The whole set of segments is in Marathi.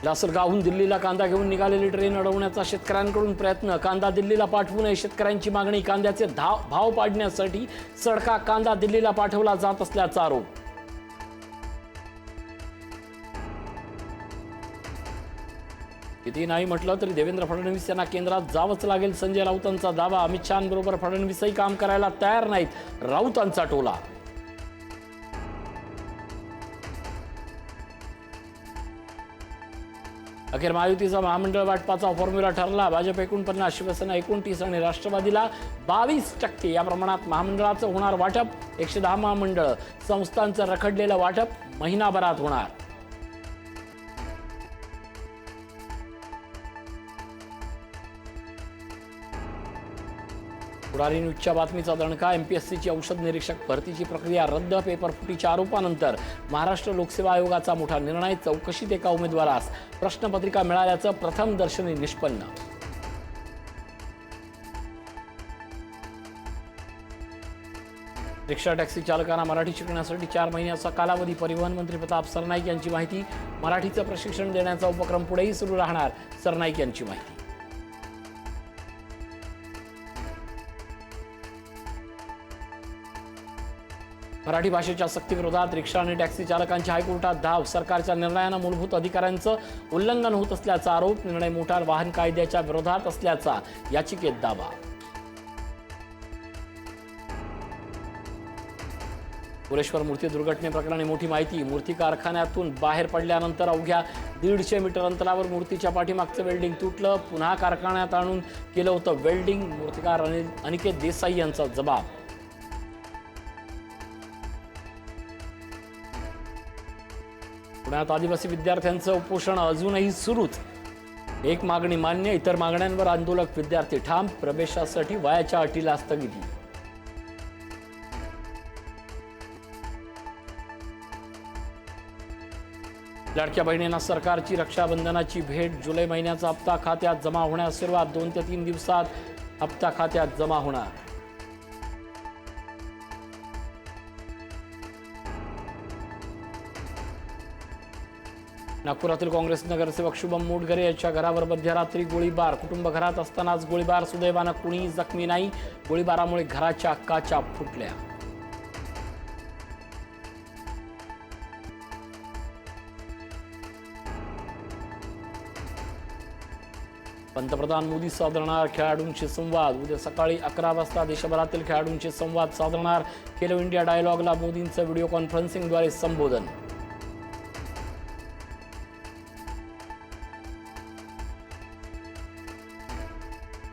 लासलगावहून दिल्लीला कांदा घेऊन निघालेली ट्रेन अडवण्याचा शेतकऱ्यांकडून प्रयत्न। कांदा दिल्लीला पाठवू नये शेतकऱ्यांची मागणी। कांद्याचे भाव पाडण्यासाठी सडका कांदा दिल्लीला पाठवला जात असल्याचा आरोप। किती नाही म्हटलं तरी देवेंद्र फडणवीस यांना केंद्रात जावंच लागेल, संजय राऊतांचा दावा। अमित शहांबरोबर फडणवीसही काम करायला तयार नाहीत, राऊतांचा टोला। अखेर महायुतीचा महामंडळ वाटपाचा फॉर्म्युला ठरला। भाजप 49, शिवसेना 29 आणि राष्ट्रवादीला 22% या प्रमाणात महामंडळाचं होणार वाटप। 110 महामंडळ संस्थांचं रखडलेलं वाटप महिनाभरात होणार। पुढारी न्यूजच्या बातमीचा दणका। एमपीएससीची औषध निरीक्षक भरतीची प्रक्रिया रद्द। पेपरफुटीच्या आरोपानंतर महाराष्ट्र लोकसेवा आयोगाचा मोठा निर्णय। चौकशीत एका उमेदवारास प्रश्नपत्रिका मिळाल्याचं प्रथम दर्शनी निष्पन्न। रिक्षा टॅक्सी चालकांना मराठी शिकण्यासाठी 4 महिन्याचा कालावधी। परिवहन मंत्री प्रताप सरनाईक यांची माहिती। मराठीचं प्रशिक्षण देण्याचा उपक्रम पुढेही सुरू राहणार, सरनाईक यांची माहिती। मराठी भाषेच्या सक्तीविरोधात रिक्षा आणि टॅक्सी चालकांच्या हायकोर्टात धाव। सरकारच्या निर्णयानं मूलभूत अधिकारांचं उल्लंघन होत असल्याचा आरोप। निर्णय मोटार वाहन कायद्याच्या विरोधात असल्याचा याचिकेत दावा। पुरेश्वर मूर्ती दुर्घटनेप्रकरणी मोठी माहिती। मूर्ती कारखान्यातून बाहेर पडल्यानंतर अवघ्या 150 मीटर अंतरावर मूर्तीच्या पाठीमागचं वेल्डिंग तुटलं। पुन्हा कारखान्यात आणून केलं होतं वेल्डिंग। मूर्तिकार अनिकेत देसाई यांचा जबाब। पुण्यात आदिवासी विद्यार्थ्यांचं उपोषण अजूनही सुरूच। एक मागणी मान्य, इतर मागण्यांवर आंदोलक विद्यार्थी ठाम। प्रवेशासाठी वयाच्या अटीला स्थगिती। लाडक्या बहिणींना सरकारची रक्षाबंधनाची भेट। जुलै महिन्याचा हप्ता खात्यात जमा होण्यास सुरुवात। 2 ते 3 दिवसात हप्ता खात्यात जमा होणार। नागपुरातील काँग्रेस नगरसेवक शुभम मोटघरे यांच्या घरावर मध्यरात्री गोळीबार। कुटुंब घरात असतानाच गोळीबार। सुदैवानं कुणीही जखमी नाही। गोळीबारामुळे घराच्या काचा फुटल्या। पंतप्रधान मोदी साधणार खेळाडूंशी संवाद। उद्या सकाळी 11 वाजता देशभरातील खेळाडूंशी संवाद साधणार। खेलो इंडिया डायलॉगला मोदींचं व्हिडिओ कॉन्फरन्सिंगद्वारे संबोधन।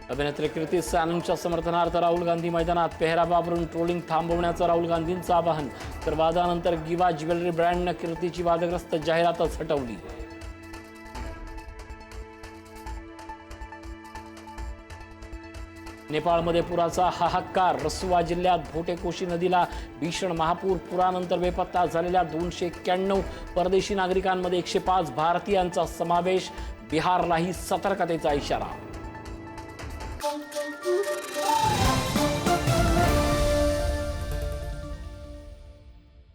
अभिनेत्री कीर्ती सॅननच्या समर्थनार्थ राहुल गांधी मैदानात। पेहरावावरून ट्रोलिंग थांबवण्याचं राहुल गांधींचं आवाहन। तर वादानंतर गिवा ज्वेलरी ब्रँडनं कीर्तीची वादग्रस्त जाहिरातच हटवली। नेपाळमध्ये पुराचा हाहाकार। रसुवा जिल्ह्यात भोटेकोशी नदीला भीषण महापूर। पुरानंतर बेपत्ता झालेल्या 291 परदेशी नागरिकांमध्ये 105 भारतीयांचा समावेश। बिहारलाही सतर्कतेचा इशारा।